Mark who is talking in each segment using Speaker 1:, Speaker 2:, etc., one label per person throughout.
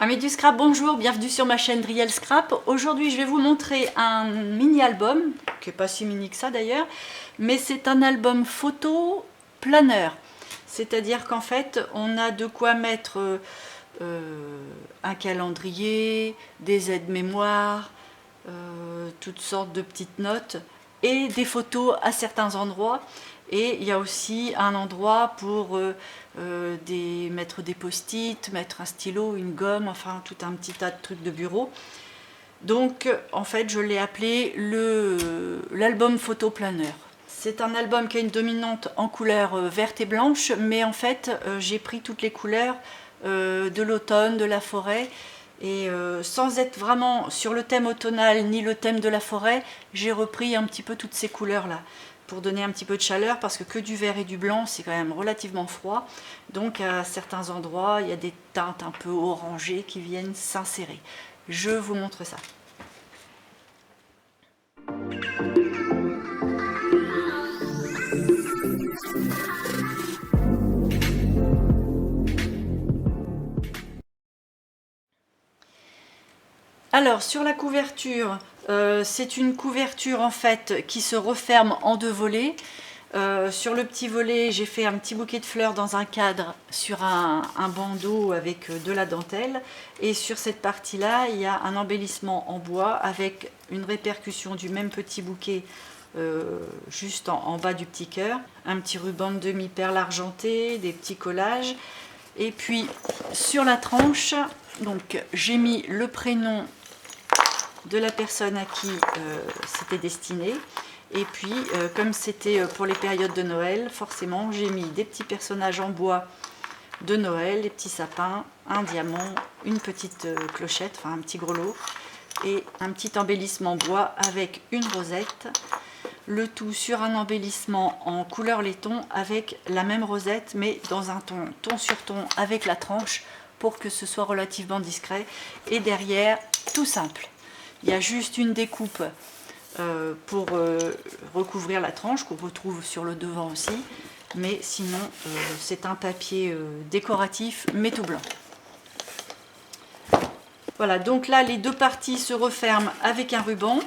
Speaker 1: Amis du scrap, bonjour, bienvenue sur ma chaîne Driel Scrap. Aujourd'hui je vais vous montrer un mini-album, qui n'est pas si mini que ça d'ailleurs, mais c'est un album photo planeur. C'est-à-dire qu'en fait on a de quoi mettre un calendrier, des aides-mémoire, toutes sortes de petites notes et des photos à certains endroits. Et il y a aussi un endroit pour mettre des post-it, mettre un stylo, une gomme, enfin tout un petit tas de trucs de bureau. Donc en fait je l'ai appelé l'album photo planeur. C'est un album qui a une dominante en couleur verte et blanche, mais en fait j'ai pris toutes les couleurs de l'automne, de la forêt. Et sans être vraiment sur le thème automnal ni le thème de la forêt, j'ai repris un petit peu toutes ces couleurs là pour donner un petit peu de chaleur, parce que du vert et du blanc c'est quand même relativement froid, donc à certains endroits il y a des teintes un peu orangées qui viennent s'insérer. Je vous montre ça. Alors sur la couverture, c'est une couverture en fait qui se referme en deux volets. Sur le petit volet, j'ai fait un petit bouquet de fleurs dans un cadre sur un bandeau avec de la dentelle. Et sur cette partie-là, il y a un embellissement en bois avec une répercussion du même petit bouquet juste en bas du petit cœur. Un petit ruban de demi-perle argenté, des petits collages. Et puis sur la tranche, donc j'ai mis le prénom de la personne à qui c'était destiné. Et puis comme c'était pour les périodes de Noël, forcément j'ai mis des petits personnages en bois de Noël, des petits sapins, un diamant, une petite clochette, enfin un petit grelot, et un petit embellissement bois avec une rosette. Le tout sur un embellissement en couleur laiton avec la même rosette, mais dans un ton sur ton avec la tranche, pour que ce soit relativement discret. Et derrière, tout simple, il y a juste une découpe pour recouvrir la tranche qu'on retrouve sur le devant aussi, mais sinon c'est un papier décoratif mais tout blanc. Voilà, donc là les deux parties se referment avec un ruban,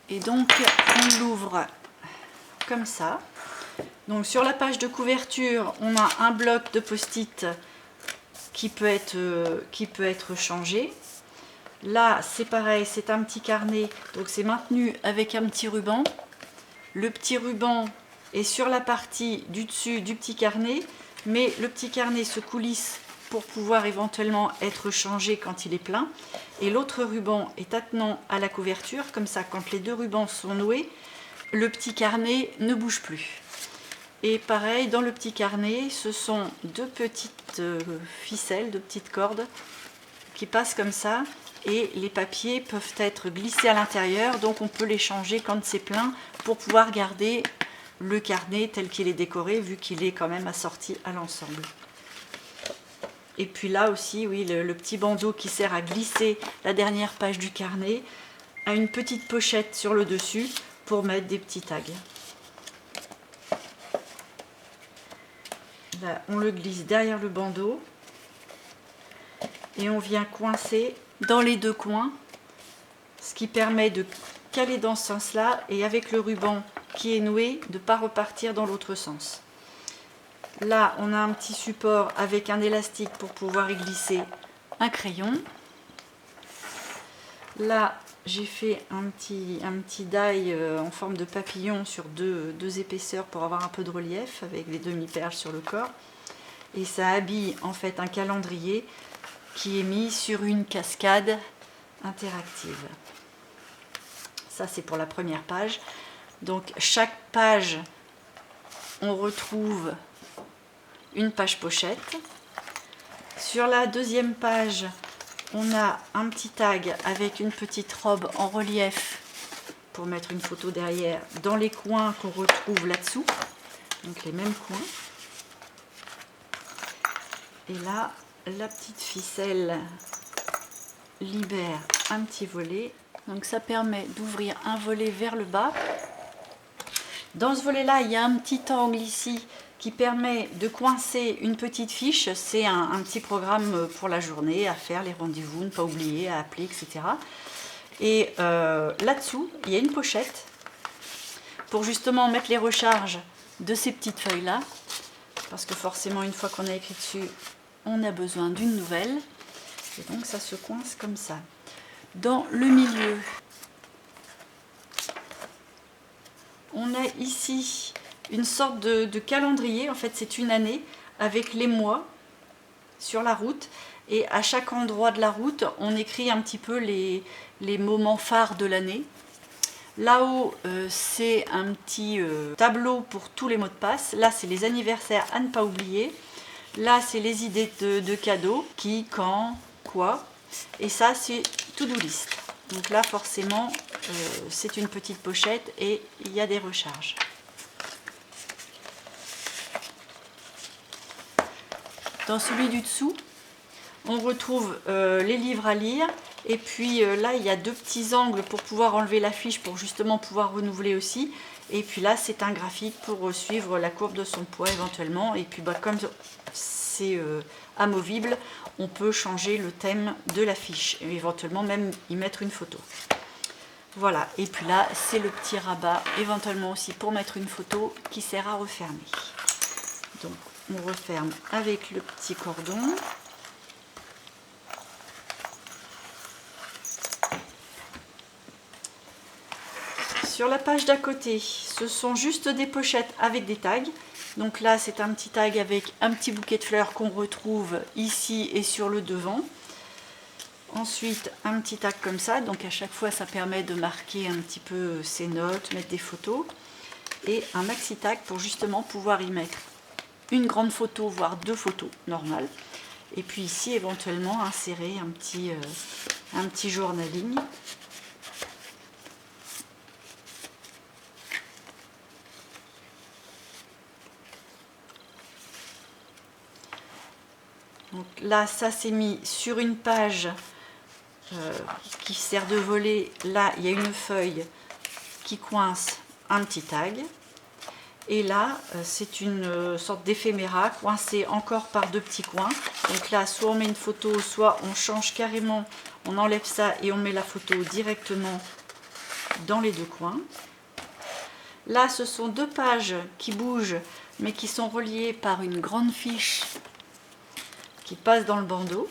Speaker 1: et donc on l'ouvre comme ça. Donc sur la page de couverture on a un bloc de post-it qui peut être changé. Là c'est pareil, c'est un petit carnet, donc c'est maintenu avec un petit ruban. Le petit ruban est sur la partie du dessus du petit carnet, mais le petit carnet se coulisse pour pouvoir éventuellement être changé quand il est plein. Et l'autre ruban est attenant à la couverture, comme ça quand les deux rubans sont noués, le petit carnet ne bouge plus. Et pareil, dans le petit carnet, ce sont deux petites ficelles, deux petites cordes qui passent comme ça, et les papiers peuvent être glissés à l'intérieur, donc on peut les changer quand c'est plein pour pouvoir garder le carnet tel qu'il est décoré, vu qu'il est quand même assorti à l'ensemble. Et puis là aussi, oui, le petit bandeau qui sert à glisser la dernière page du carnet a une petite pochette sur le dessus pour mettre des petits tags. Là, on le glisse derrière le bandeau et on vient coincer dans les deux coins, ce qui permet de caler dans ce sens là, et avec le ruban qui est noué, de ne pas repartir dans l'autre sens. Là on a un petit support avec un élastique pour pouvoir y glisser un crayon. Là j'ai fait un petit die en forme de papillon sur deux épaisseurs pour avoir un peu de relief avec les demi-perles sur le corps, et ça habille en fait un calendrier qui est mis sur une cascade interactive. Ça c'est pour la première page. Donc chaque page on retrouve une page pochette. Sur la deuxième page on a un petit tag avec une petite robe en relief pour mettre une photo derrière dans les coins qu'on retrouve là-dessous, donc les mêmes coins. Et là la petite ficelle libère un petit volet, donc ça permet d'ouvrir un volet vers le bas. Dans ce volet là il y a un petit angle ici qui permet de coincer une petite fiche. C'est un petit programme pour la journée, à faire, les rendez-vous, ne pas oublier, à appeler, etc. Et là-dessous, il y a une pochette pour justement mettre les recharges de ces petites feuilles-là. Parce que forcément, une fois qu'on a écrit dessus, on a besoin d'une nouvelle. Et donc, ça se coince comme ça. Dans le milieu, on a ici une sorte de calendrier. En fait, c'est une année avec les mois sur la route. Et à chaque endroit de la route, on écrit un petit peu les moments phares de l'année. Là-haut, c'est un petit tableau pour tous les mots de passe. Là, c'est les anniversaires à ne pas oublier. Là, c'est les idées de cadeaux. Qui, quand, quoi. Et ça, c'est to-do list. Donc là, forcément, c'est une petite pochette et il y a des recharges. Dans celui du dessous, on retrouve les livres à lire. Et puis là, il y a deux petits angles pour pouvoir enlever la fiche, pour justement pouvoir renouveler aussi. Et puis là, c'est un graphique pour suivre la courbe de son poids éventuellement. Et puis comme c'est amovible, on peut changer le thème de la fiche. Et éventuellement même y mettre une photo. Voilà. Et puis là, c'est le petit rabat, éventuellement aussi pour mettre une photo qui sert à refermer. Donc, on referme avec le petit cordon. Sur la page d'à côté, ce sont juste des pochettes avec des tags. Donc là, c'est un petit tag avec un petit bouquet de fleurs qu'on retrouve ici et sur le devant. Ensuite, un petit tag comme ça. Donc à chaque fois, ça permet de marquer un petit peu ses notes, mettre des photos. Et un maxi tag pour justement pouvoir y mettre une grande photo, voire deux photos normales. Et puis ici, éventuellement, insérer un petit journaling. Donc là, ça s'est mis sur une page qui sert de volet. Là, il y a une feuille qui coince un petit tag. Et là, c'est une sorte d'éphéméra coincée encore par deux petits coins. Donc là, soit on met une photo, soit on change carrément, on enlève ça et on met la photo directement dans les deux coins. Là, ce sont deux pages qui bougent, mais qui sont reliées par une grande fiche qui passe dans le bandeau.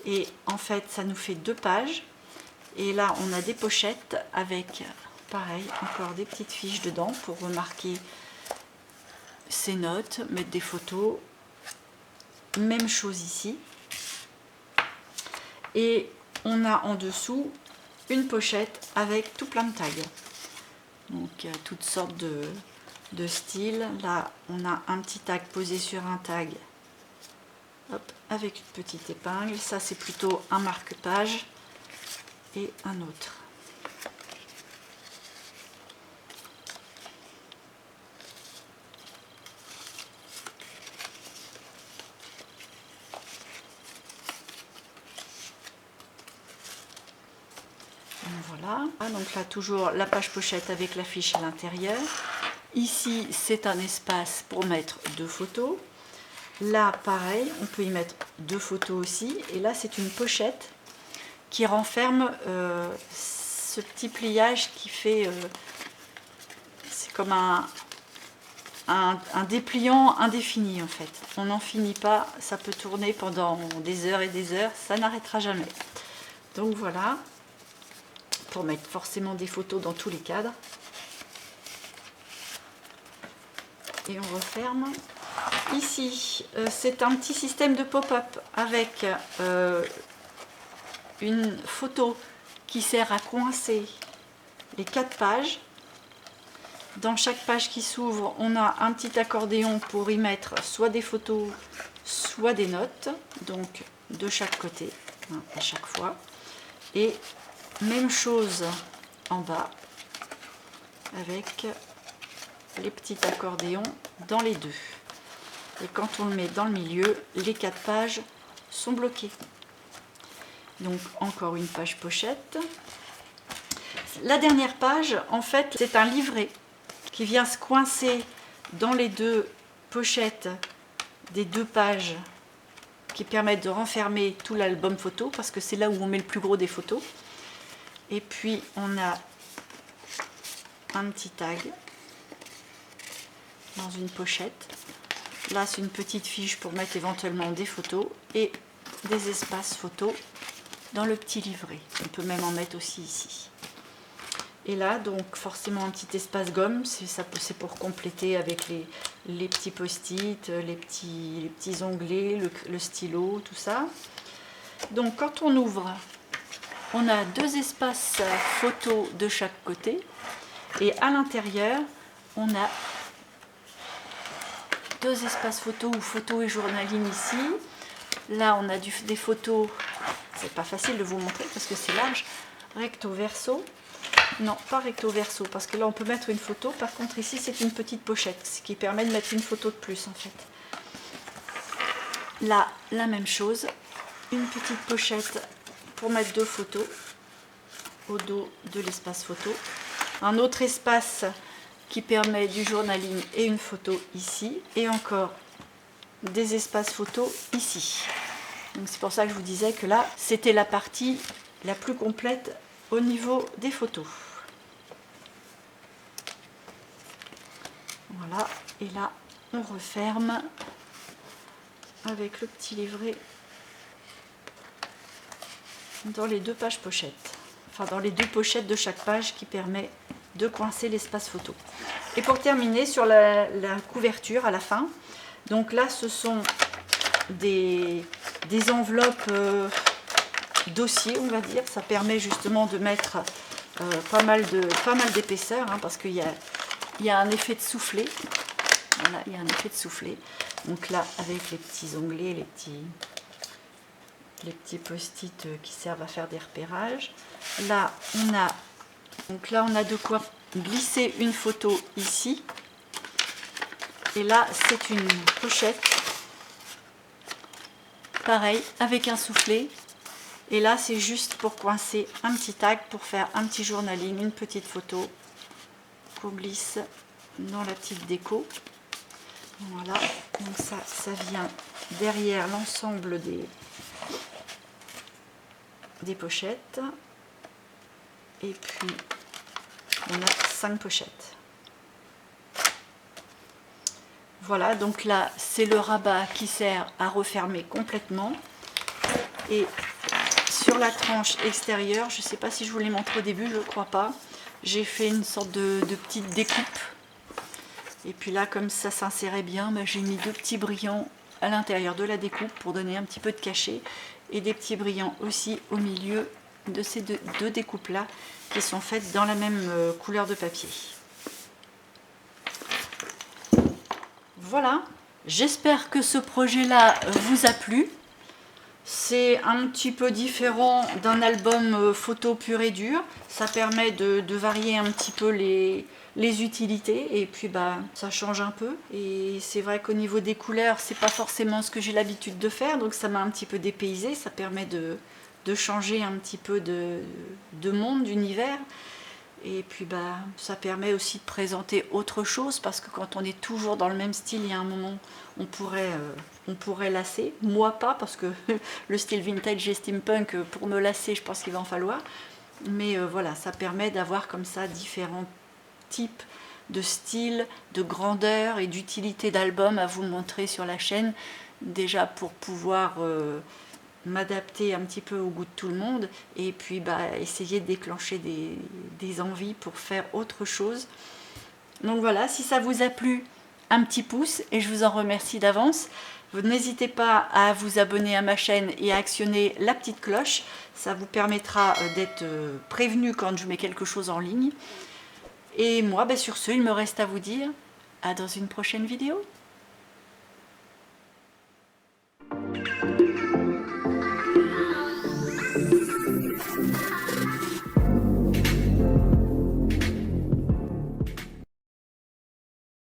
Speaker 1: Et en fait, ça nous fait deux pages. Et là, on a des pochettes avec, pareil, encore des petites fiches dedans pour remarquer ses notes, mettre des photos. Même chose ici. Et on a en dessous une pochette avec tout plein de tags. Donc, toutes sortes de styles. Là, on a un petit tag posé sur un tag. Hop, avec une petite épingle. Ça, c'est plutôt un marque-page. Et un autre. Voilà. Donc là, toujours la page pochette avec la fiche à l'intérieur. Ici, c'est un espace pour mettre deux photos. Là, pareil, on peut y mettre deux photos aussi. Et là, c'est une pochette qui renferme ce petit pliage qui fait... c'est comme un dépliant indéfini, en fait. On n'en finit pas, ça peut tourner pendant des heures et des heures, ça n'arrêtera jamais. Donc voilà, pour mettre forcément des photos dans tous les cadres. Et on referme. Ici, c'est un petit système de pop-up avec une photo qui sert à coincer les 4 pages. Dans chaque page qui s'ouvre, on a un petit accordéon pour y mettre soit des photos, soit des notes, donc de chaque côté, hein, à chaque fois. Et même chose en bas, avec les petits accordéons dans les deux. Et quand on le met dans le milieu, les 4 pages sont bloquées. Donc encore une page pochette. La dernière page, en fait, c'est un livret qui vient se coincer dans les deux pochette des 2 pages qui permettent de renfermer tout l'album photo, parce que c'est là où on met le plus gros des photos. Et puis on a un petit tag dans une pochette. Là, c'est une petite fiche pour mettre éventuellement des photos et des espaces photos dans le petit livret. On peut même en mettre aussi ici. Et là, donc forcément un petit espace gomme, c'est pour compléter avec les petits post-it, les petits onglets, le stylo, tout ça. Donc quand on ouvre, on a 2 espaces photos de chaque côté. Et à l'intérieur, on a 2 espaces photos ou photos et journaling ici. Là, on a des photos, c'est pas facile de vous montrer parce que c'est large, recto verso. Non, pas recto verso, parce que là on peut mettre une photo. Par contre ici c'est une petite pochette, ce qui permet de mettre une photo de plus en fait. Là, la même chose, une petite pochette pour mettre 2 photos au dos de l'espace photo. Un autre espace qui permet du journaling et une photo ici. Et encore des espaces photos ici. Donc c'est pour ça que je vous disais que là, c'était la partie la plus complète au niveau des photos. Voilà, et là on referme avec le petit livret dans les 2 pages pochettes, enfin dans les 2 pochettes de chaque page qui permet de coincer l'espace photo. Et pour terminer sur la couverture à la fin, donc là ce sont des enveloppes dossiers, on va dire. Ça permet justement de mettre pas mal d'épaisseur, hein, parce qu'il y a un effet de soufflet. Voilà, il y a un effet de soufflet. Donc là, avec les petits onglets, les petits post-it qui servent à faire des repérages. Là, on a de quoi glisser une photo ici. Et là, c'est une pochette. Pareil, avec un soufflet. Et là, c'est juste pour coincer un petit tag, pour faire un petit journaling, une petite photo qu'on glisse dans la petite déco. Voilà, donc ça vient derrière l'ensemble des pochettes. Et puis, on a 5 pochettes. Voilà, donc là, c'est le rabat qui sert à refermer complètement. Et sur la tranche extérieure, je ne sais pas si je vous l'ai montré au début, je ne crois pas. J'ai fait une sorte de petite découpe. Et puis là, comme ça s'insérait bien, j'ai mis 2 petits brillants à l'intérieur de la découpe pour donner un petit peu de cachet. Et des petits brillants aussi au milieu de ces deux découpes-là qui sont faites dans la même couleur de papier. Voilà, j'espère que ce projet-là vous a plu. C'est un petit peu différent d'un album photo pur et dur. Ça permet de varier un petit peu les utilités et puis ça change un peu. Et c'est vrai qu'au niveau des couleurs, c'est pas forcément ce que j'ai l'habitude de faire, donc ça m'a un petit peu dépaysé. Ça permet de changer un petit peu de monde, d'univers. Et puis ça permet aussi de présenter autre chose, parce que quand on est toujours dans le même style, il y a un moment on pourrait lasser. Moi pas, parce que le style vintage et steampunk, pour me lasser, je pense qu'il va en falloir. Mais voilà, ça permet d'avoir comme ça différents types de styles, de grandeur et d'utilité d'album à vous montrer sur la chaîne, déjà pour pouvoir m'adapter un petit peu au goût de tout le monde, et puis essayer de déclencher des envies pour faire autre chose. Donc voilà, si ça vous a plu, un petit pouce, et je vous en remercie d'avance. Vous n'hésitez pas à vous abonner à ma chaîne et à actionner la petite cloche, ça vous permettra d'être prévenu quand je mets quelque chose en ligne. Et moi, sur ce, il me reste à vous dire à dans une prochaine vidéo.